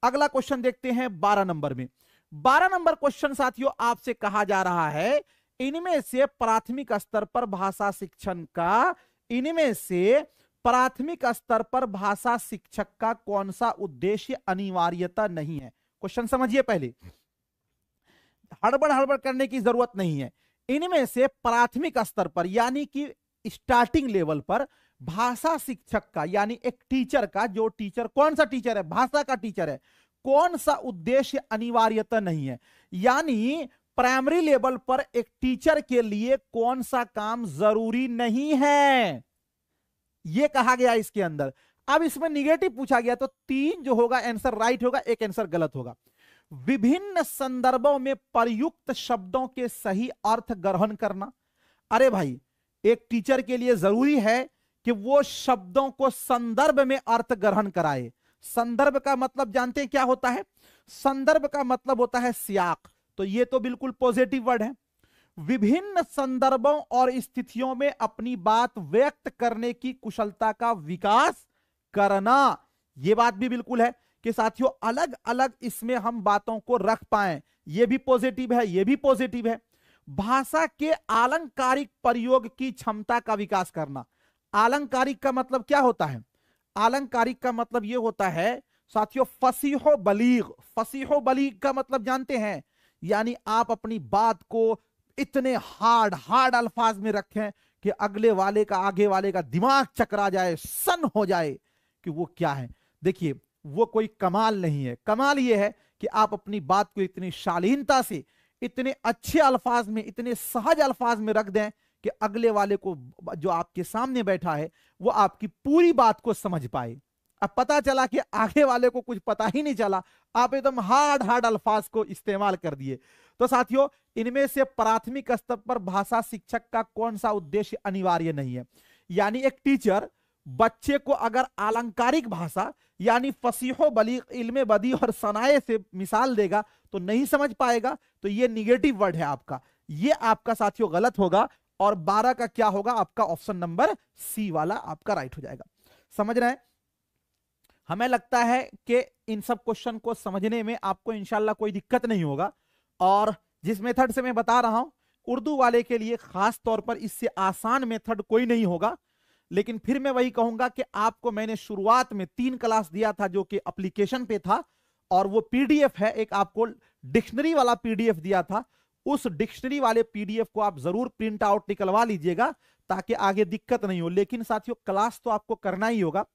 अगला क्वेश्चन देखते हैं 12 नंबर में। 12 नंबर क्वेश्चन साथियों आपसे कहा जा रहा है, इनमें से प्राथमिक स्तर पर भाषा शिक्षण का, इनमें से प्राथमिक स्तर पर भाषा शिक्षक का कौन सा उद्देश्य अनिवार्यता नहीं है? क्वेश्चन समझिए, पहले हड़बड़ हड़बड़ करने की जरूरत नहीं है। इनमें से प्राथमिक स्तर पर यानी कि स्टार्टिंग लेवल पर भाषा शिक्षक का, यानी एक टीचर का, जो टीचर कौन सा टीचर है? भाषा का टीचर है, कौन सा उद्देश्य अनिवार्यता नहीं है? यानी प्राइमरी लेवल पर एक टीचर के लिए कौन सा काम जरूरी नहीं है, यह कहा गया इसके अंदर। अब इसमें निगेटिव पूछा गया तो 3 जो होगा आंसर राइट होगा, एक आंसर गलत होगा। विभिन्न संदर्भों में प्रयुक्त शब्दों के सही अर्थ ग्रहण करना। अरे भाई, एक टीचर के लिए जरूरी है कि वो शब्दों को संदर्भ में अर्थ ग्रहण कराए। संदर्भ का मतलब जानते हैं क्या होता है? संदर्भ का मतलब होता है सियाक। तो ये तो बिल्कुल पॉजिटिव वर्ड है। विभिन्न संदर्भों और स्थितियों में अपनी बात व्यक्त करने की कुशलता का विकास करना, यह बात भी बिल्कुल है कि साथियों अलग अलग इसमें हम बातों को रख पाएं, यह भी पॉजिटिव है, यह भी पॉजिटिव है। भाषा के आलंकारिक प्रयोग की क्षमता का विकास करना। आलंकारिक का मतलब क्या होता है? आलंकारिक का मतलब यह होता है साथियों फसीहो बलीग। फसीहो बलीग का मतलब जानते हैं? यानी आप अपनी बात को इतने हार्ड अल्फाज में रखें कि अगले वाले का, आगे वाले का दिमाग चकरा जाए, सन हो जाए कि वो क्या है। देखिए वो कोई कमाल नहीं है। कमाल यह है कि आप अपनी बात को इतनी शालीनता से, इतने अच्छे अल्फाज में, इतने सहज अल्फाज में रख दें कि अगले वाले को, जो आपके सामने बैठा है, वो आपकी पूरी बात को समझ पाए। अब पता चला कि आगे वाले को कुछ पता ही नहीं चला, आप एकदम हार्ड अल्फाज को इस्तेमाल कर दिए। तो साथियों इनमें से प्राथमिक स्तर पर भाषा शिक्षक का कौन सा उद्देश्य अनिवार्य नहीं है। यानी एक टीचर बच्चे को अगर अलंकारिक भाषा यानी फसीहो बलीग इल्मे बदी और सनाए से मिसाल देगा तो नहीं समझ पाएगा, तो ये निगेटिव वर्ड है आपका, ये आपका साथियों गलत होगा। और 12 का क्या होगा आपका, ऑप्शन नंबर सी वाला आपका राइट हो जाएगा। समझ रहे हैं? हमें लगता है कि इन सब क्वेश्चन को समझने में आपको इंशाल्लाह कोई दिक्कत नहीं होगा। और जिस मेथड से मैं बता रहा हूं उर्दू वाले के लिए खास तौर पर इससे आसान मेथड कोई नहीं होगा, लेकिन फिर मैं वही कहूंगा कि आपको मैंने शुरुआत में 3 क्लास दिया था जो कि एप्लीकेशन पे था, और वो पीडीएफ है, एक आपको डिक्शनरी वाला पीडीएफ दिया था, उस डिक्शनरी वाले पीडीएफ को आप जरूर प्रिंट आउट निकलवा लीजिएगा ताकि आगे दिक्कत नहीं हो। लेकिन साथियों क्लास तो आपको करना ही होगा,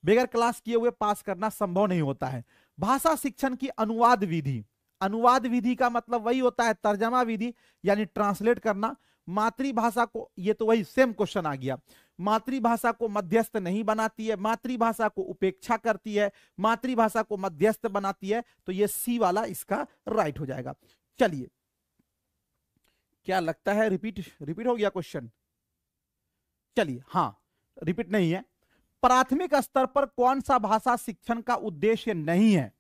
बगैर क्लास किए हुए पास करना संभव नहीं होता है। भाषा शिक्षण की अनुवाद विधि, अनुवाद विधि का मतलब वही होता है तर्जमा विधि यानी ट्रांसलेट करना। मातृभाषा को, ये तो वही सेम क्वेश्चन आ गया, मातृभाषा को मध्यस्थ नहीं बनाती है, मातृभाषा को उपेक्षा करती है, मातृभाषा को मध्यस्थ बनाती है, तो ये सी वाला इसका राइट हो जाएगा। चलिए, क्या लगता है रिपीट हो गया क्वेश्चन? चलिए, हाँ रिपीट नहीं है। प्राथमिक स्तर पर कौन सा भाषा शिक्षण का उद्देश्य नहीं है,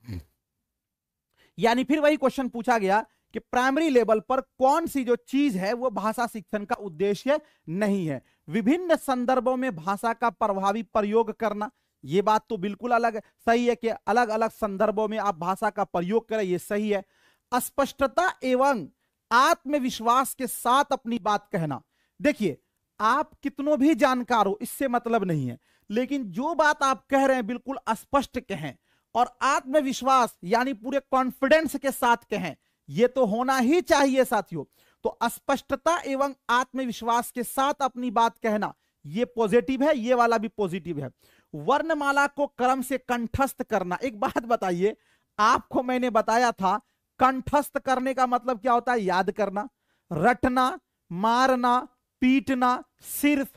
यानी फिर वही क्वेश्चन पूछा गया कि प्राइमरी लेवल पर कौन सी जो चीज है वो भाषा शिक्षण का उद्देश्य नहीं है। विभिन्न संदर्भों में भाषा का प्रभावी प्रयोग करना, ये बात तो बिल्कुल अलग है, सही है कि अलग अलग संदर्भों में आप भाषा का प्रयोग करें, ये सही है। स्पष्टता एवं आत्मविश्वास के साथ अपनी बात कहना, देखिए आप कितनों भी जानकार हो इससे मतलब नहीं है, लेकिन जो बात आप कह रहे हैं बिल्कुल स्पष्ट कहें और आत्मविश्वास यानी पूरे कॉन्फिडेंस के साथ कहें, ये तो होना ही चाहिए साथियों। तो स्पष्टता एवं आत्मविश्वास के साथ अपनी बात कहना ये पॉजिटिव है, ये वाला भी पॉजिटिव है। वर्णमाला को क्रम से कंठस्थ करना, एक बात बताइए, आपको मैंने बताया था कंठस्थ करने का मतलब क्या होता है, याद करना, रटना, मारना, पीटना, सिर्फ,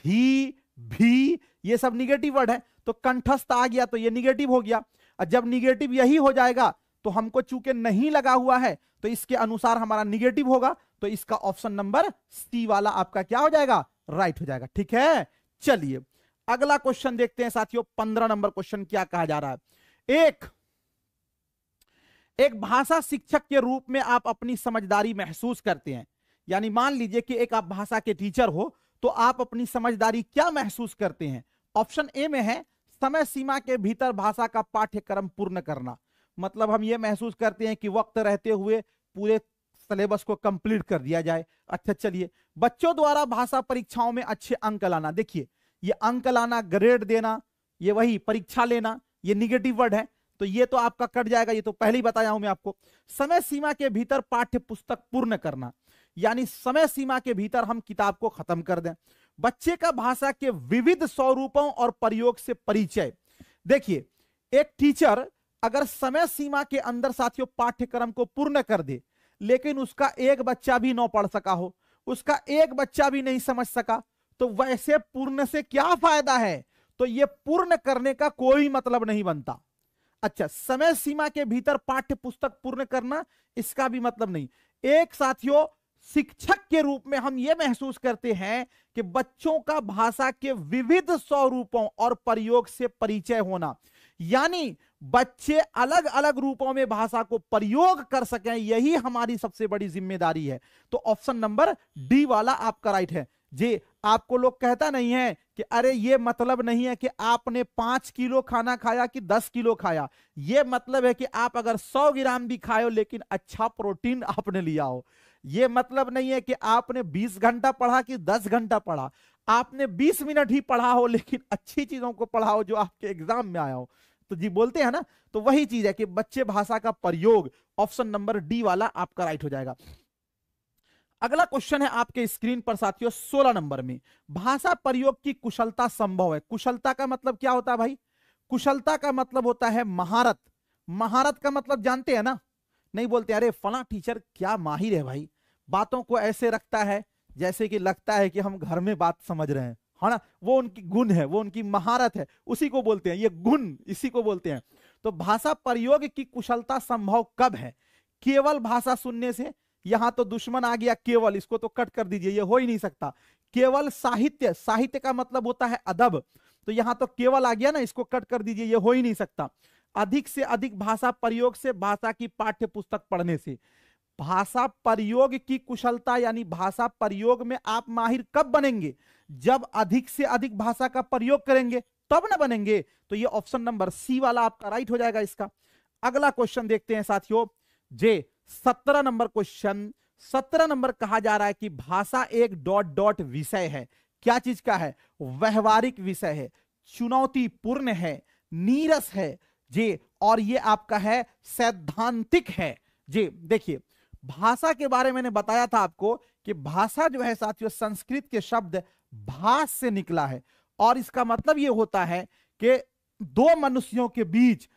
ही, भी, ये सब निगेटिव वर्ड है, तो कंठस्थ आ गया तो ये निगेटिव हो गया। और जब निगेटिव यही हो जाएगा तो हमको चूंकि नहीं लगा हुआ है तो इसके अनुसार हमारा निगेटिव होगा, तो इसका ऑप्शन नंबर सी वाला आपका क्या हो जाएगा, राइट हो जाएगा। ठीक है, चलिए अगला क्वेश्चन देखते हैं साथियों। 15 नंबर क्वेश्चन क्या कहा जा रहा है। एक भाषा शिक्षक के रूप में आप अपनी समझदारी महसूस करते हैं, यानी मान लीजिए कि एक आप भाषा के टीचर हो तो आप अपनी समझदारी क्या महसूस करते हैं। ऑप्शन ए में है समय सीमा के भीतर भाषा का पाठ्यक्रम पूर्ण करना, मतलब हम ये महसूस करते हैं कि वक्त रहते हुए पूरे सिलेबस को कंप्लीट कर दिया जाए। अच्छा चलिए, बच्चों द्वारा भाषा परीक्षाओं में अच्छे अंक लाना, देखिए ये अंक लाना, ग्रेड देना, ये वही परीक्षा लेना, ये निगेटिव वर्ड है, तो ये तो आपका कट जाएगा, ये तो पहले ही बताया हूं मैं आपको। समय सीमा के भीतर पाठ्य पुस्तक पूर्ण करना, यानी समय सीमा के भीतर हम किताब को खत्म कर दें। बच्चे का भाषा के विविध स्वरूपों और प्रयोग से परिचय, देखिए एक टीचर अगर समय सीमा के अंदर साथियों पाठ्यक्रम को पूर्ण कर दे, लेकिन उसका एक बच्चा भी ना पढ़ सका हो, उसका एक बच्चा भी नहीं समझ सका, तो वैसे पूर्ण से क्या फायदा है, तो ये पूर्ण करने का कोई मतलब नहीं बनता। अच्छा, समय सीमा के भीतर पाठ्य पुस्तक पूर्ण करना, इसका भी मतलब नहीं। एक साथियों शिक्षक के रूप में हम यह महसूस करते हैं कि बच्चों का भाषा के विविध स्वरूपों और प्रयोग से परिचय होना, यानी बच्चे अलग अलग रूपों में भाषा को प्रयोग कर सकें, यही हमारी सबसे बड़ी जिम्मेदारी है। तो ऑप्शन नंबर डी वाला आपका राइट है जी। आपको लोग कहता नहीं है कि अरे ये मतलब नहीं है कि आपने 5 किलो खाना खाया कि 10 किलो खाया, ये मतलब है कि आप अगर 100 ग्राम भी खाए हो लेकिन अच्छा प्रोटीन आपने लिया हो। ये मतलब नहीं है कि आपने 20 घंटा पढ़ा कि 10 घंटा पढ़ा, आपने 20 मिनट ही पढ़ा हो लेकिन अच्छी चीजों को पढ़ा हो जो आपके एग्जाम में आया हो। तो जी बोलते हैं ना, तो वही चीज है कि बच्चे भाषा का प्रयोग, ऑप्शन नंबर डी वाला आपका राइट हो जाएगा। अगला क्वेश्चन है आपके स्क्रीन पर साथियों 16 नंबर में, भाषा प्रयोग की कुशलता संभव है। कुशलता का मतलब क्या होता है भाई, कुशलता का मतलब होता है महारत। महारत का मतलब जानते हैं ना, नहीं बोलते अरे फला टीचर क्या माहिर है भाई, बातों को ऐसे रखता है जैसे कि लगता है कि हम घर में बात समझ रहे हैं, है ना, वो उनकी गुण है, वो उनकी महारत है, उसी को बोलते हैं, ये गुण इसी को बोलते हैं। तो भाषा प्रयोग की कुशलता संभव कब है, केवल भाषा सुनने से, यहां तो दुश्मन आ गया केवल, इसको तो कट कर दीजिए, ये हो ही नहीं सकता। केवल साहित्य, साहित्य का मतलब होता है अदब, तो यहां तो केवल आ गया ना, इसको कट कर दीजिए, ये हो ही नहीं सकता। अधिक से अधिक भाषा प्रयोग से, भाषा की पाठ्य पुस्तक पढ़ने से। भाषा प्रयोग की कुशलता यानी भाषा प्रयोग में आप माहिर कब बनेंगे? जब अधिक से अधिक भाषा का प्रयोग करेंगे तब ना बनेंगे। तो ये ऑप्शन नंबर सी वाला आपका राइट हो जाएगा इसका। अगला क्वेश्चन देखते हैं साथियों, जे 17 नंबर क्वेश्चन। 17 नंबर कहा जा रहा है कि भाषा एक डॉट डॉट विषय है। क्या चीज का है? व्यवहारिक विषय है, चुनौतीपूर्ण है, नीरस है जी, और ये आपका है सैद्धांतिक है जी। देखिए भाषा के बारे में मैंने बताया था आपको कि भाषा जो है साथियों संस्कृत के शब्द भाष से निकला है, और इसका मतलब ये होता है कि दो मनुष्यों के बीच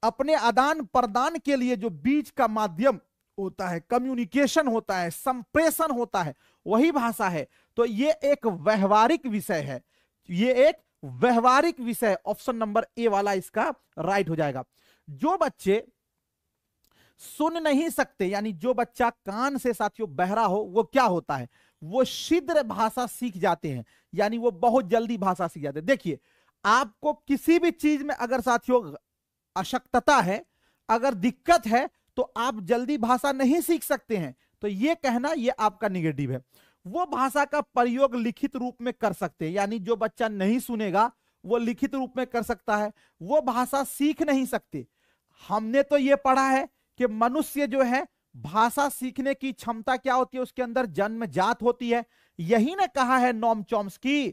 अपने आदान प्रदान के लिए जो बीच का माध्यम होता है, कम्युनिकेशन होता है, संप्रेषण होता है, वही भाषा है। तो ये एक व्यवहारिक विषय है, ये एक व्यवहारिक विषय। ऑप्शन नंबर ए वाला इसका राइट हो जाएगा। जो बच्चे सुन नहीं सकते यानी जो बच्चा कान से साथियों बहरा हो, वो क्या होता है? वो शीघ्र भाषा सीख जाते हैं, यानी वो बहुत जल्दी भाषा सीख जाते हैं। देखिए आपको किसी भी चीज में अगर साथियों अशक्तता है, अगर दिक्कत है, तो आप जल्दी भाषा नहीं सीख सकते हैं। तो ये कहना ये आपका निगेटिव है। वो भाषा का प्रयोग लिखित रूप में कर सकते हैं, यानी जो बच्चा नहीं सुनेगा वो लिखित रूप में कर सकता है, वो भाषा सीख नहीं सकते। हमने तो ये पढ़ा है कि मनुष्य जो है भाषा सीखने की क्षमता क्या होती है, उसके अंदर जन्मजात होती है। यही ने कहा है नोम चॉम्स्की।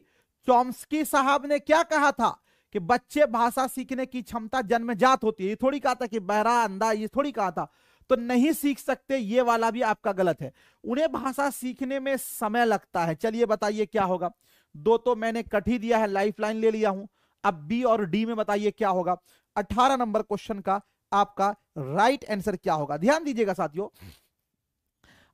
चॉम्स्की साहब ने क्या कहा था कि बच्चे भाषा सीखने की क्षमता जन्मजात होती है। ये थोड़ी कहा था कि बहरा अंधा, ये थोड़ी कहा था। तो नहीं सीख सकते, ये वाला भी आपका गलत है। उन्हें भाषा सीखने में समय लगता है। चलिए बताइए क्या होगा। दो तो मैंने कट ही दिया है, लाइफलाइन ले लिया हूं। अब बी और डी में बताइए क्या होगा। 18 नंबर क्वेश्चन का आपका राइट आंसर क्या होगा? ध्यान दीजिएगा साथियों,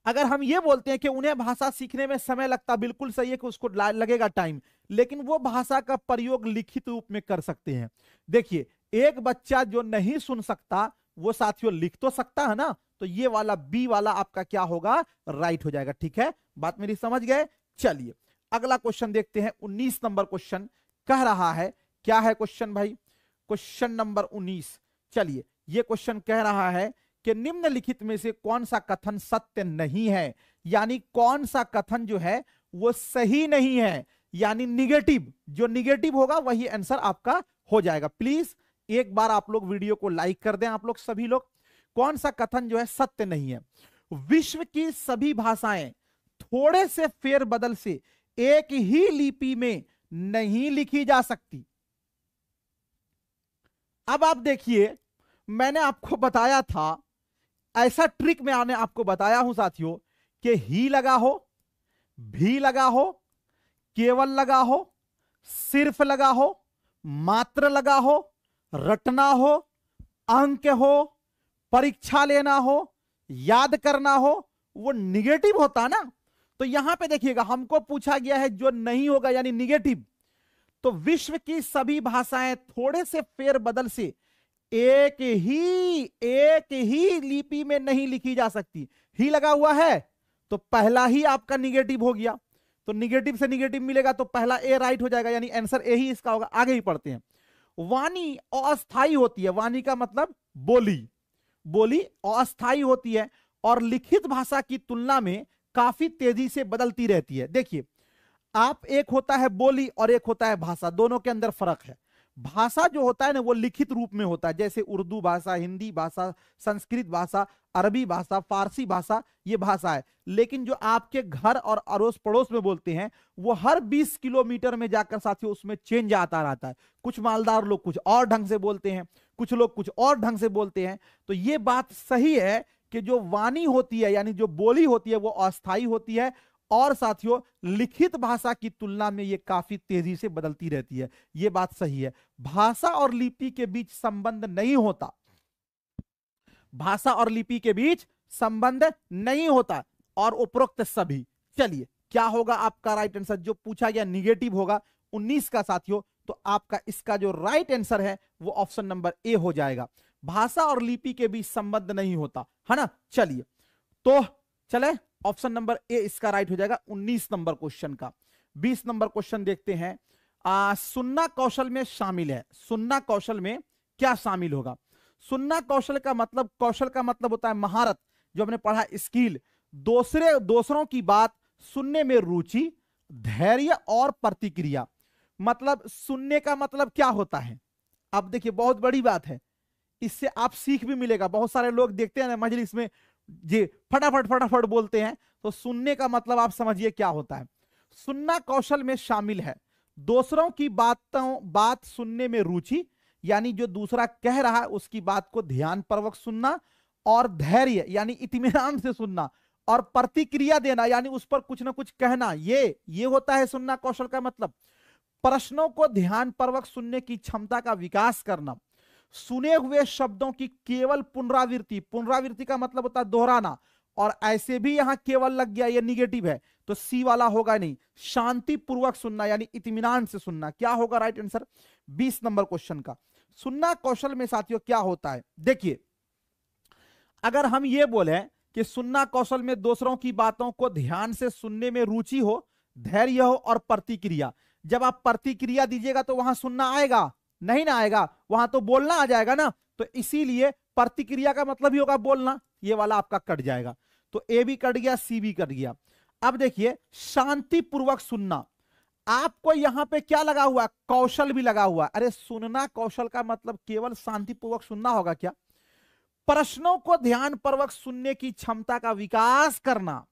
अगर हम ये बोलते हैं कि उन्हें भाषा सीखने में समय लगता, बिल्कुल सही है कि उसको लगेगा टाइम, लेकिन वो भाषा का प्रयोग लिखित रूप में कर सकते हैं। देखिए एक बच्चा जो नहीं सुन सकता वो साथियों लिख तो सकता है ना, तो ये वाला बी वाला आपका क्या होगा? राइट हो जाएगा। ठीक है, बात मेरी समझ गए? चलिए अगला क्वेश्चन देखते हैं। 19 नंबर क्वेश्चन कह रहा है, क्या है क्वेश्चन भाई? क्वेश्चन नंबर 19, चलिए ये क्वेश्चन कह रहा है कि निम्नलिखित में से कौन सा कथन सत्य नहीं है, यानी कौन सा कथन जो है वो सही नहीं है, यानी निगेटिव। जो निगेटिव होगा वही आंसर आपका हो जाएगा। प्लीज एक बार आप लोग वीडियो को लाइक कर दें, आप लोग सभी लोग। कौन सा कथन जो है सत्य नहीं है? विश्व की सभी भाषाएं थोड़े से फेरबदल से एक ही लिपि में नहीं लिखी जा सकती। अब आप देखिए, मैंने आपको बताया था, ऐसा ट्रिक में आने आपको बताया हूं साथियों कि ही लगा हो, भी लगा हो, केवल लगा हो, सिर्फ लगा हो, मात्र लगा हो, रटना हो, अंक हो, परीक्षा लेना हो, याद करना हो, वो निगेटिव होता ना। तो यहां पे देखिएगा हमको पूछा गया है जो नहीं होगा यानी निगेटिव। तो विश्व की सभी भाषाएं थोड़े से फेरबदल से एक ही लिपि में नहीं लिखी जा सकती। ही लगा हुआ है तो पहला ही आपका निगेटिव हो गया, तो निगेटिव से निगेटिव मिलेगा तो पहला ए राइट हो जाएगा, यानी आंसर ए ही इसका होगा। आगे ही पढ़ते हैं। वाणी अस्थाई होती है, वाणी का मतलब बोली, बोली अस्थाई होती है और लिखित भाषा की तुलना में काफी तेजी से बदलती रहती है। देखिए आप, एक होता है बोली और एक होता है भाषा, दोनों के अंदर फर्क है। भाषा जो होता है ना वो लिखित रूप में होता है, जैसे उर्दू भाषा, हिंदी भाषा, संस्कृत भाषा, अरबी भाषा, फारसी भाषा, ये भाषा है। लेकिन जो आपके घर और अड़ोस पड़ोस में बोलते हैं वो हर 20 किलोमीटर में जाकर साथियों उसमें चेंज आता रहता है। कुछ मालदार लोग कुछ और ढंग से बोलते हैं, कुछ लोग कुछ और ढंग से बोलते हैं। तो ये बात सही है कि जो वाणी होती है यानी जो बोली होती है वो अस्थाई होती है, और साथियों लिखित भाषा की तुलना में ये काफी तेजी से बदलती रहती है। ये बात सही है। भाषा और लिपि के बीच संबंध नहीं होता, भाषा और लिपि के बीच संबंध नहीं होता, और उपरोक्त सभी। चलिए क्या होगा आपका राइट आंसर? जो पूछा गया निगेटिव होगा 19 का साथियों, तो आपका इसका जो राइट आंसर है वो ऑप्शन नंबर ए हो जाएगा। भाषा और लिपि के बीच संबंध नहीं होता है ना। चलिए तो चले ऑप्शन नंबर ए इसका राइट हो जाएगा 19 नंबर क्वेश्चन का। 20 नंबर क्वेश्चन देखते हैं। सुनना कौशल में शामिल है। सुनना कौशल में क्या शामिल होगा? सुनना कौशल का मतलब होता है महारत, जो हमने पढ़ा स्किल, दूसरों की बात सुनने में रुचि, धैर्य और प्रतिक्रिया। मतलब सुनने का मतलब क्या होता है? अब देखिए बहुत बड़ी बात है, इससे आप सीख भी मिलेगा। बहुत सारे लोग देखते हैं ना मजलिस में जी फटाफट बोलते हैं, तो सुनने का मतलब आप समझिए क्या होता है। सुनना कौशल में शामिल है दूसरों की बात सुनने में रुचि, यानी जो दूसरा कह रहा है उसकी बात को ध्यानपूर्वक सुनना, और धैर्य यानी इत्मीनान से सुनना, और प्रतिक्रिया देना यानी उस पर कुछ ना कुछ कहना। ये होता है सुनना कौशल का मतलब। प्रश्नों को ध्यानपूर्वक सुनने की क्षमता का विकास करना, सुने हुए शब्दों की केवल पुनरावृत्ति का मतलब होता है दोहराना, और ऐसे भी यहां केवल लग गया, ये निगेटिव है तो सी वाला होगा नहीं। शांतिपूर्वक सुनना यानी इत्मीनान से सुनना। क्या होगा राइट आंसर 20 नंबर क्वेश्चन का? सुनना कौशल में साथियों क्या होता है? देखिए अगर हम ये बोले कि सुनना कौशल में दूसरों की बातों को ध्यान से सुनने में रुचि हो, धैर्य हो और प्रतिक्रिया। जब आप प्रतिक्रिया दीजिएगा तो वहां सुनना आएगा? नहीं ना आएगा, वहां तो बोलना आ जाएगा ना। तो इसीलिए प्रतिक्रिया का मतलब ही होगा बोलना। ये वाला आपका कट जाएगा, तो ए भी कट गया, सी भी कट गया। अब देखिए शांतिपूर्वक सुनना, आपको यहां पे क्या लगा हुआ? कौशल भी लगा हुआ। अरे सुनना कौशल का मतलब केवल शांतिपूर्वक सुनना होगा क्या? प्रश्नों को ध्यानपूर्वक सुनने की क्षमता का विकास करना,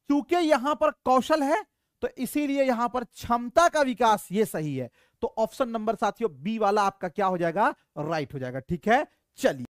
क्योंकि यहां पर कौशल है तो इसीलिए यहां पर क्षमता का विकास, ये सही है। तो ऑप्शन नंबर साथियों बी वाला आपका क्या हो जाएगा? राइट हो जाएगा। ठीक है, चलिए